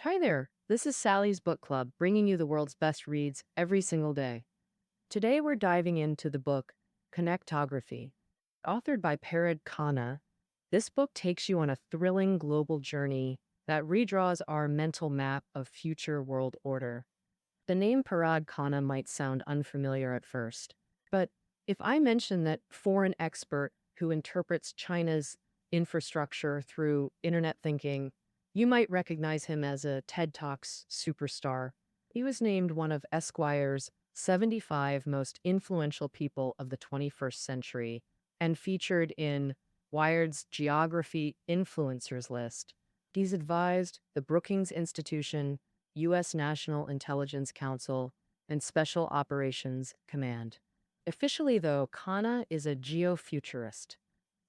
Hi there. This is Sally's Book Club, bringing you the world's best reads every single day. Today we're diving into the book Connectography. Authored by Parad Khanna, this book takes you on a thrilling global journey that redraws our mental map of future world order. The name Parad Khanna might sound unfamiliar at first, but if I mention that foreign expert who interprets China's infrastructure through internet thinking, you might recognize him as a TED Talks superstar. He was named one of Esquire's 75 most influential people of the 21st century and featured in Wired's Geography Influencers list. He's advised the Brookings Institution, U.S. National Intelligence Council, and Special Operations Command. Officially, though, Khanna is a geofuturist.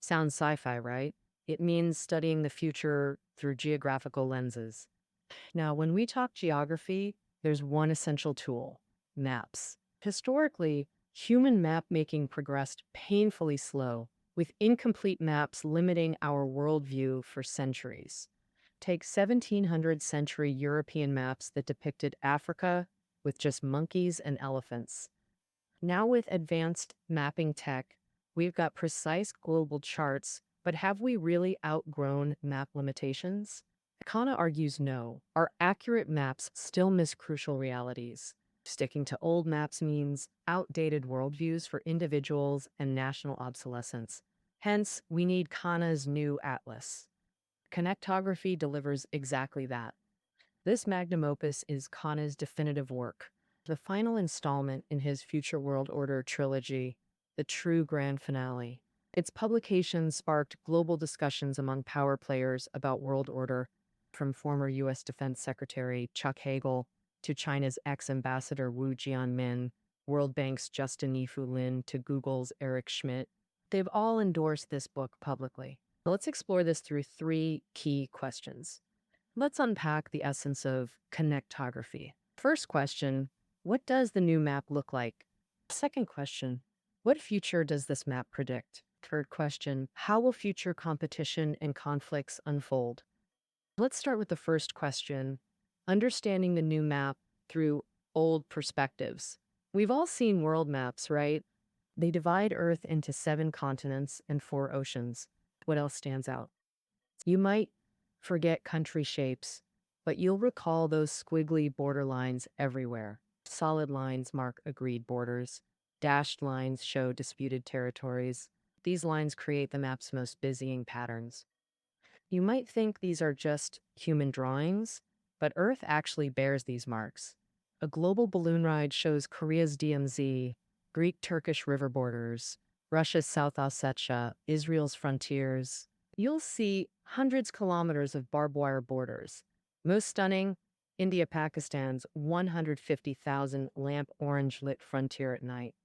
Sounds sci-fi, right? It means studying the future through geographical lenses. Now, when we talk geography, there's one essential tool: maps. Historically, human map making progressed painfully slow, with incomplete maps limiting our worldview for centuries. Take 1700 century European maps that depicted Africa with just monkeys and elephants. Now, with advanced mapping tech, we've got precise global charts, but have we really outgrown map limitations? Khanna argues no. Our accurate maps still miss crucial realities. Sticking to old maps means outdated worldviews for individuals and national obsolescence. Hence, we need Khanna's new atlas. Connectography delivers exactly that. This magnum opus is Khanna's definitive work, the final installment in his Future World Order trilogy, the true grand finale. Its publication sparked global discussions among power players about world order, from former U.S. Defense Secretary Chuck Hagel to China's ex-ambassador Wu Jianmin, World Bank's Justin Yifu Lin to Google's Eric Schmidt. They've all endorsed this book publicly. Let's explore this through three key questions. Let's unpack the essence of connectography. First question: what does the new map look like? Second question: what future does this map predict? Third question: how will future competition and conflicts unfold? Let's start with the first question: understanding the new map through old perspectives. We've all seen world maps, right? They divide Earth into 7 continents and 4 oceans. What else stands out? You might forget country shapes, but you'll recall those squiggly border lines everywhere. Solid lines mark agreed borders. Dashed lines show disputed territories. These lines create the map's most busying patterns. You might think these are just human drawings, but Earth actually bears these marks. A global balloon ride shows Korea's DMZ, Greek-Turkish river borders, Russia's South Ossetia, Israel's frontiers. You'll see hundreds kilometers of barbed wire borders. Most stunning, India-Pakistan's 150,000 lamp orange lit frontier at night.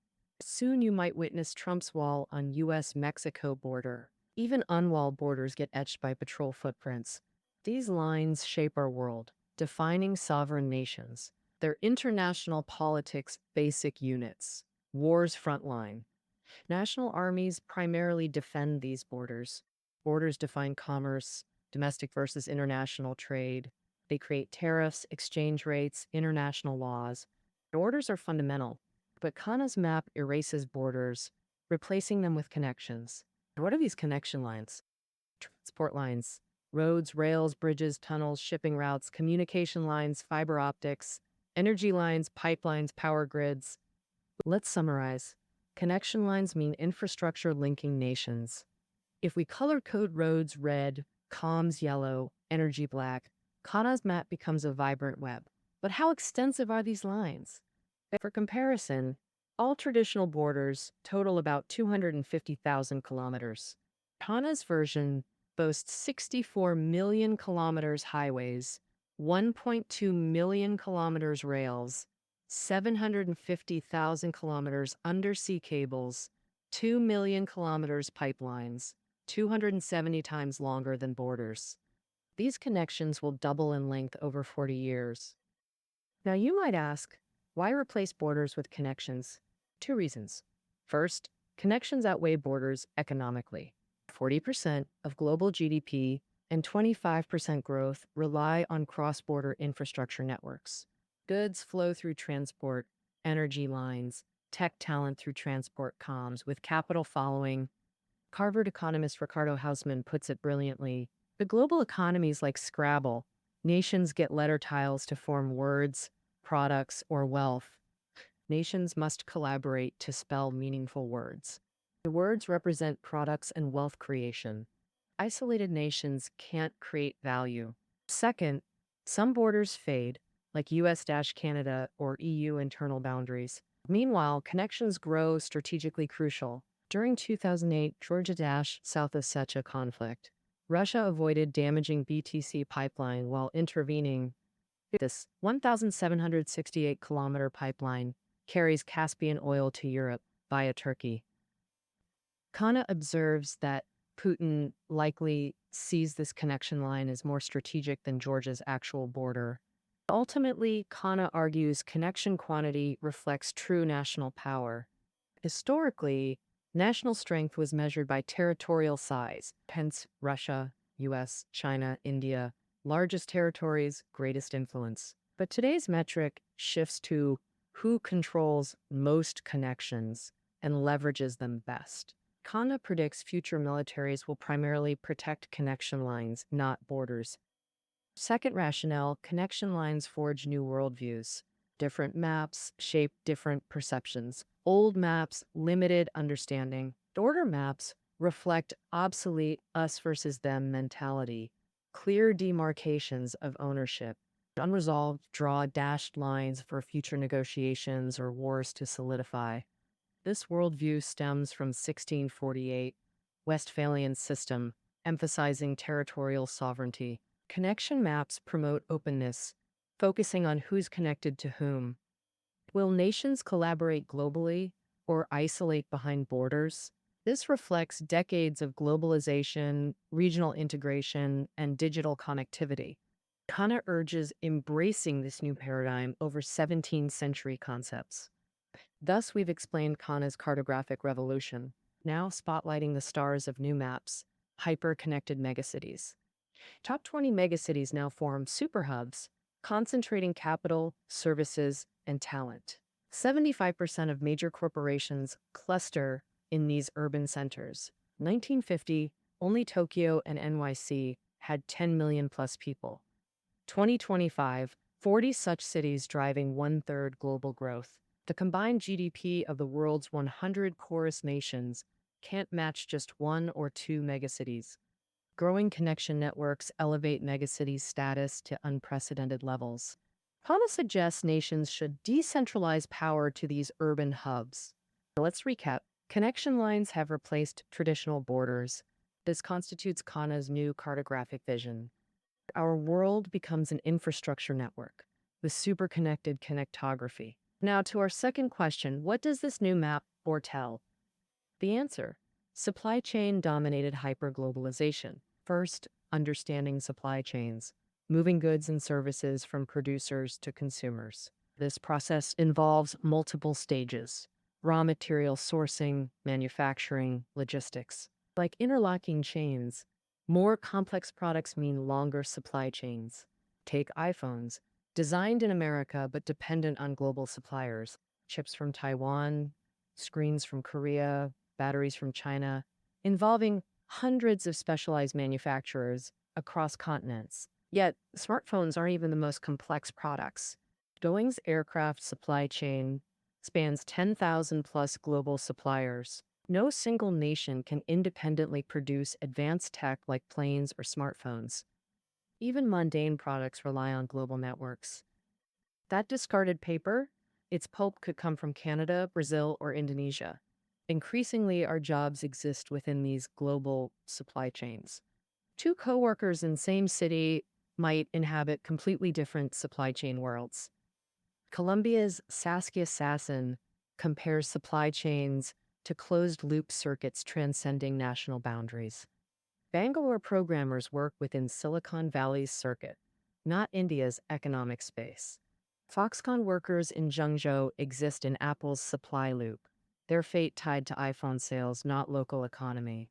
Soon you might witness Trump's wall on U.S.-Mexico border. Even unwalled borders get etched by patrol footprints. These lines shape our world, defining sovereign nations. They're international politics' basic units. War's frontline. National armies primarily defend these borders. Borders define commerce, domestic versus international trade. They create tariffs, exchange rates, international laws. Borders are fundamental, but Khanna's map erases borders, replacing them with connections. What are these connection lines? Transport lines: roads, rails, bridges, tunnels, shipping routes, communication lines, fiber optics, energy lines, pipelines, power grids. Let's summarize. Connection lines mean infrastructure linking nations. If we color code roads red, comms yellow, energy black, Khanna's map becomes a vibrant web. But how extensive are these lines? For comparison, all traditional borders total about 250,000 kilometers. Khanna's version boasts 64 million kilometers highways, 1.2 million kilometers rails, 750,000 kilometers undersea cables, 2 million kilometers pipelines, 270 times longer than borders. These connections will double in length over 40 years. Now you might ask, why replace borders with connections? 2 reasons. First, connections outweigh borders economically. 40% of global GDP and 25% growth rely on cross-border infrastructure networks. Goods flow through transport, energy lines, tech talent through transport comms, with capital following. Harvard economist Ricardo Hausman puts it brilliantly. The global economies like Scrabble. Nations get letter tiles to form words, products, or wealth. Nations must collaborate to spell meaningful words. The words represent products and wealth creation. Isolated nations can't create value. Second, some borders fade, like US-Canada or EU internal boundaries. Meanwhile, connections grow strategically crucial. During 2008 Georgia-South Ossetia conflict, Russia avoided damaging BTC pipeline while intervening. This 1,768-kilometer pipeline carries Caspian oil to Europe via Turkey. Kana observes that Putin likely sees this connection line as more strategic than Georgia's actual border. Ultimately, Kana argues connection quantity reflects true national power. Historically, national strength was measured by territorial size, hence Russia, US, China, India, largest territories, greatest influence. But today's metric shifts to who controls most connections and leverages them best. Kana predicts future militaries will primarily protect connection lines, not borders. Second rationale, connection lines forge new worldviews. Different maps shape different perceptions. Old maps, limited understanding. Order maps reflect obsolete us versus them mentality. Clear demarcations of ownership. Unresolved draw dashed lines for future negotiations or wars to solidify. This worldview stems from 1648 Westphalian system, emphasizing territorial sovereignty. Connection maps promote openness, focusing on who's connected to whom. Will nations collaborate globally or isolate behind borders? This reflects decades of globalization, regional integration, and digital connectivity. Kana urges embracing this new paradigm over 17th century concepts. Thus, we've explained Kana's cartographic revolution, now spotlighting the stars of new maps, hyper-connected megacities. Top 20 megacities now form superhubs, concentrating capital, services, and talent. 75% of major corporations cluster in these urban centers. 1950, only Tokyo and NYC had 10 million plus people. 2025, 40 such cities driving one-third global growth. The combined GDP of the world's 100 poorest nations can't match just one or two megacities. Growing connection networks elevate megacities' status to unprecedented levels. Kana suggests nations should decentralize power to these urban hubs. Let's recap. Connection lines have replaced traditional borders. This constitutes Kana's new cartographic vision. Our world becomes an infrastructure network with superconnected connectography. Now to our second question, what does this new map foretell? The answer: supply chain dominated hyperglobalization. First, understanding supply chains, moving goods and services from producers to consumers. This process involves multiple stages: raw material sourcing, manufacturing, logistics. Like interlocking chains, more complex products mean longer supply chains. Take iPhones, designed in America but dependent on global suppliers. Chips from Taiwan, screens from Korea, batteries from China, involving hundreds of specialized manufacturers across continents. Yet, smartphones aren't even the most complex products. Boeing's aircraft supply chain spans 10,000 plus global suppliers. No single nation can independently produce advanced tech like planes or smartphones. Even mundane products rely on global networks. That discarded paper, its pulp could come from Canada, Brazil, or Indonesia. Increasingly, our jobs exist within these global supply chains. Two coworkers in same city might inhabit completely different supply chain worlds. Colombia's Saskia Sasson compares supply chains to closed-loop circuits transcending national boundaries. Bangalore programmers work within Silicon Valley's circuit, not India's economic space. Foxconn workers in Zhengzhou exist in Apple's supply loop, their fate tied to iPhone sales, not local economy.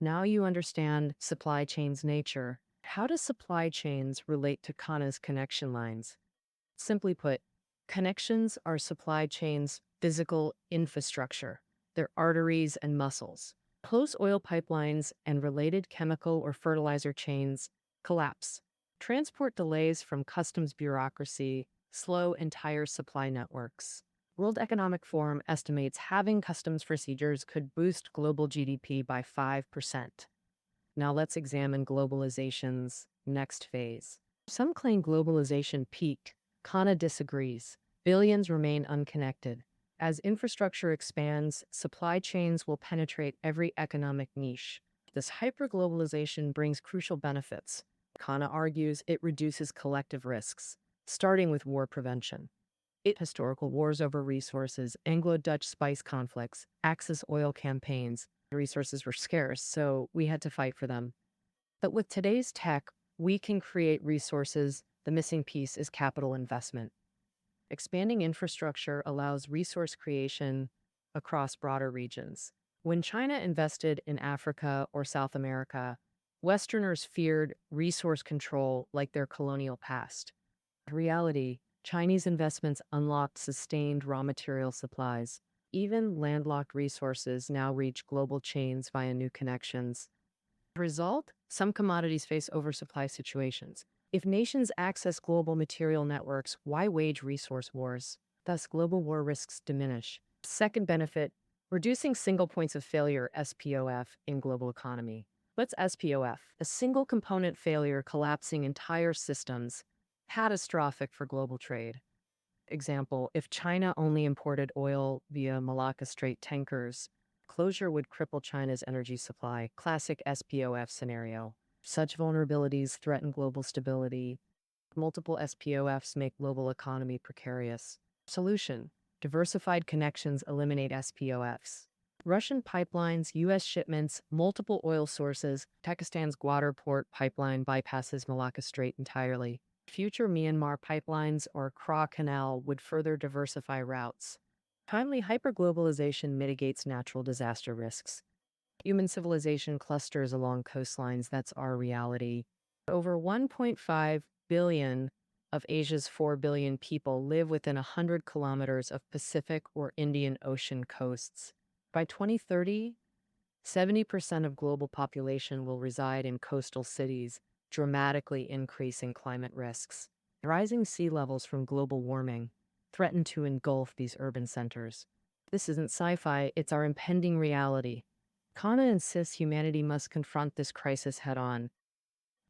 Now you understand supply chain's nature. How do supply chains relate to Kana's connection lines? Simply put, connections are supply chains' physical infrastructure. They're arteries and muscles. Close oil pipelines and related chemical or fertilizer chains collapse. Transport delays from customs bureaucracy slow entire supply networks. World Economic Forum estimates having customs procedures could boost global GDP by 5%. Now let's examine globalization's next phase. Some claim globalization peaked. Kana disagrees. Billions remain unconnected. As infrastructure expands, supply chains will penetrate every economic niche. This hyperglobalization brings crucial benefits. Kana argues it reduces collective risks, starting with war prevention. Historical wars over resources, Anglo-Dutch spice conflicts, Axis oil campaigns. Resources were scarce, so we had to fight for them. But with today's tech, we can create resources. The missing piece is capital investment. Expanding infrastructure allows resource creation across broader regions. When China invested in Africa or South America, Westerners feared resource control like their colonial past. In reality, Chinese investments unlocked sustained raw material supplies. Even landlocked resources now reach global chains via new connections. Result? Some commodities face oversupply situations. If nations access global material networks, why wage resource wars? Thus, global war risks diminish. Second benefit, reducing single points of failure (SPOF) in global economy. What's SPOF? A single component failure collapsing entire systems. Catastrophic for global trade. Example, if China only imported oil via Malacca Strait tankers, closure would cripple China's energy supply. Classic SPOF scenario. Such vulnerabilities threaten global stability. Multiple SPOFs make global economy precarious. Solution: diversified connections eliminate SPOFs. Russian pipelines, U.S. shipments, multiple oil sources. Pakistan's Gwadar port pipeline bypasses Malacca Strait entirely. Future Myanmar pipelines or Kra Canal would further diversify routes. Timely hyperglobalization mitigates natural disaster risks. Human civilization clusters along coastlines, that's our reality. Over 1.5 billion of Asia's 4 billion people live within 100 kilometers of Pacific or Indian Ocean coasts. By 2030, 70% of global population will reside in coastal cities, dramatically increasing climate risks. Rising sea levels from global warming threaten to engulf these urban centers. This isn't sci-fi, it's our impending reality. Kana insists humanity must confront this crisis head-on.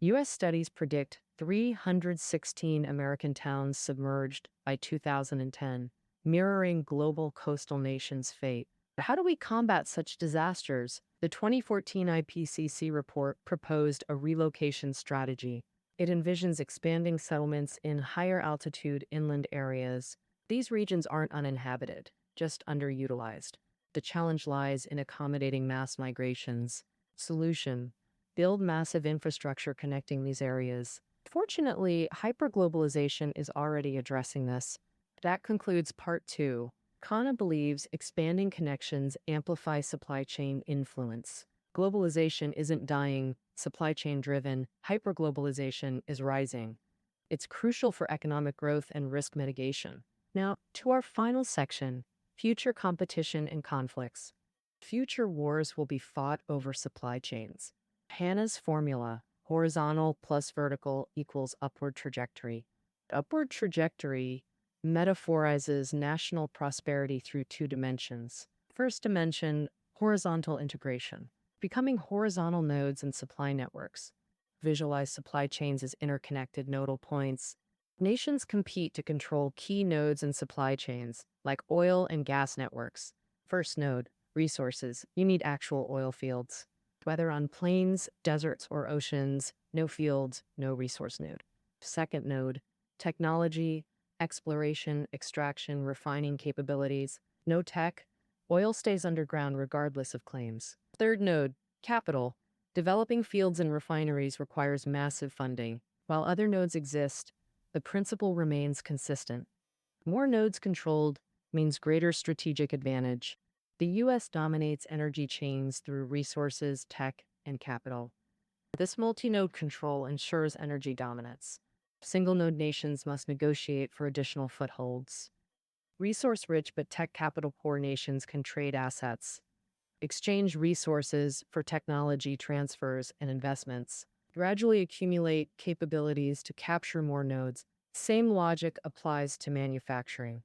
U.S. studies predict 316 American towns submerged by 2010, mirroring global coastal nations' fate. How do we combat such disasters? The 2014 IPCC report proposed a relocation strategy. It envisions expanding settlements in higher altitude inland areas. These regions aren't uninhabited, just underutilized. The challenge lies in accommodating mass migrations. Solution: build massive infrastructure connecting these areas. Fortunately, hyperglobalization is already addressing this. That concludes part 2. Kana believes expanding connections amplify supply chain influence. Globalization isn't dying, supply chain driven. Hyperglobalization is rising. It's crucial for economic growth and risk mitigation. Now, to our final section: future competition and conflicts. Future wars will be fought over supply chains. Hanna's formula: horizontal plus vertical equals upward trajectory. Upward trajectory metaphorizes national prosperity through two dimensions. First dimension, horizontal integration, becoming horizontal nodes in supply networks. Visualize supply chains as interconnected nodal points. Nations compete to control key nodes in supply chains, like oil and gas networks. First node, resources. You need actual oil fields. Whether on plains, deserts, or oceans, no fields, no resource node. Second node, technology, exploration, extraction, refining capabilities. No tech, oil stays underground regardless of claims. Third node, capital. Developing fields and refineries requires massive funding. While other nodes exist, the principle remains consistent. More nodes controlled means greater strategic advantage. The U.S. dominates energy chains through resources, tech, and capital. This multi-node control ensures energy dominance. Single-node nations must negotiate for additional footholds. Resource-rich but tech capital-poor nations can trade assets, exchange resources for technology transfers and investments, gradually accumulate capabilities to capture more nodes. Same logic applies to manufacturing.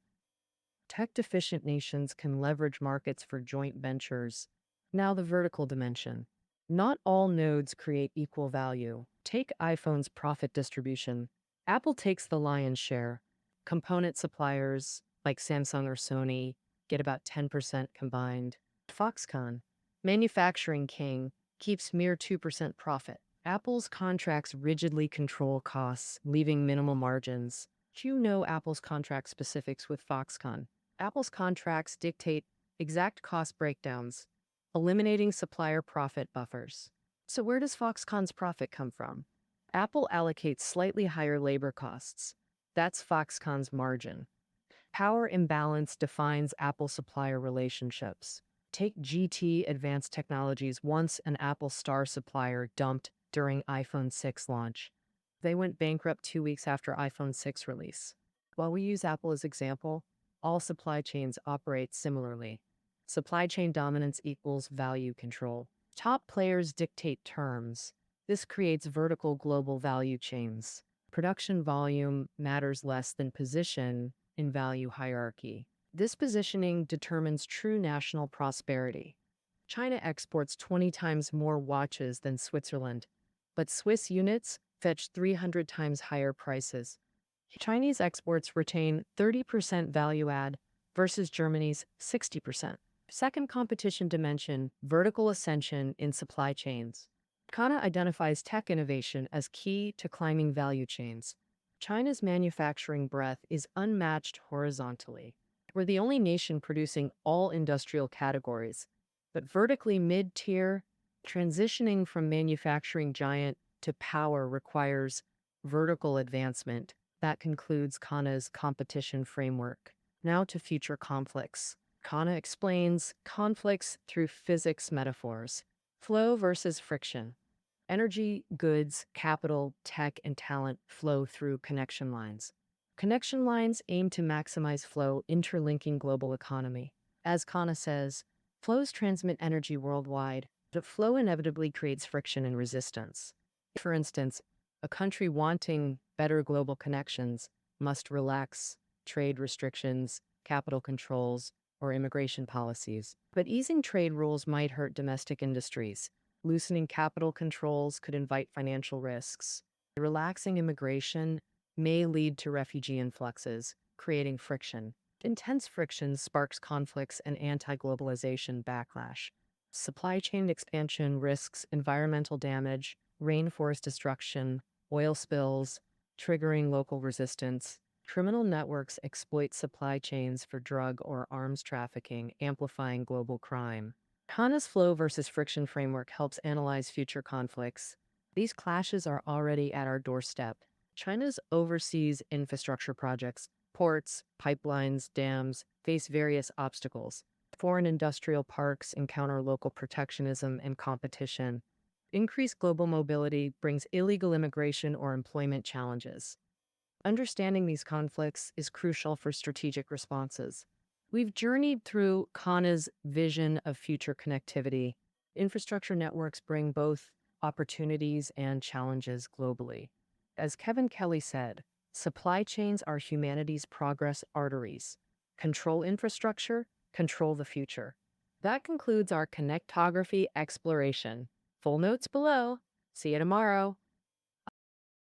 Tech-deficient nations can leverage markets for joint ventures. Now the vertical dimension. Not all nodes create equal value. Take iPhone's profit distribution. Apple takes the lion's share. Component suppliers, like Samsung or Sony, get about 10% combined. Foxconn, manufacturing king, keeps mere 2% profit. Apple's contracts rigidly control costs, leaving minimal margins. Do you know Apple's contract specifics with Foxconn? Apple's contracts dictate exact cost breakdowns, eliminating supplier profit buffers. So where does Foxconn's profit come from? Apple allocates slightly higher labor costs. That's Foxconn's margin. Power imbalance defines Apple supplier relationships. Take GT Advanced Technologies, once an Apple star supplier, dumped during iPhone 6 launch. They went bankrupt 2 weeks after iPhone 6 release. While we use Apple as example, all supply chains operate similarly. Supply chain dominance equals value control. Top players dictate terms. This creates vertical global value chains. Production volume matters less than position in value hierarchy. This positioning determines true national prosperity. China exports 20 times more watches than Switzerland, but Swiss units fetch 300 times higher prices. Chinese exports retain 30% value add versus Germany's 60%. Second competition dimension, vertical ascension in supply chains. Kana identifies tech innovation as key to climbing value chains. China's manufacturing breadth is unmatched horizontally. We're the only nation producing all industrial categories, but vertically mid-tier, transitioning from manufacturing giant to power requires vertical advancement. That concludes Kana's competition framework. Now to future conflicts. Kana explains conflicts through physics metaphors. Flow versus friction. Energy, goods, capital, tech, and talent flow through connection lines. Connection lines aim to maximize flow, interlinking global economy. As Kana says, flows transmit energy worldwide, but flow inevitably creates friction and resistance. For instance, a country wanting better global connections must relax trade restrictions, capital controls, or immigration policies. But easing trade rules might hurt domestic industries. Loosening capital controls could invite financial risks. Relaxing immigration may lead to refugee influxes, creating friction. Intense friction sparks conflicts and anti-globalization backlash. Supply chain expansion risks environmental damage, rainforest destruction, oil spills, triggering local resistance. Criminal networks exploit supply chains for drug or arms trafficking, amplifying global crime. Kana's flow versus friction framework helps analyze future conflicts. These clashes are already at our doorstep. China's overseas infrastructure projects, ports, pipelines, dams, face various obstacles. Foreign industrial parks encounter local protectionism and competition. Increased global mobility brings illegal immigration or employment challenges. Understanding these conflicts is crucial for strategic responses. We've journeyed through Kana's vision of future connectivity. Infrastructure networks bring both opportunities and challenges globally. As Kevin Kelly said, supply chains are humanity's progress arteries. Control infrastructure, control the future. That concludes our connectography exploration. Full notes below. See you tomorrow.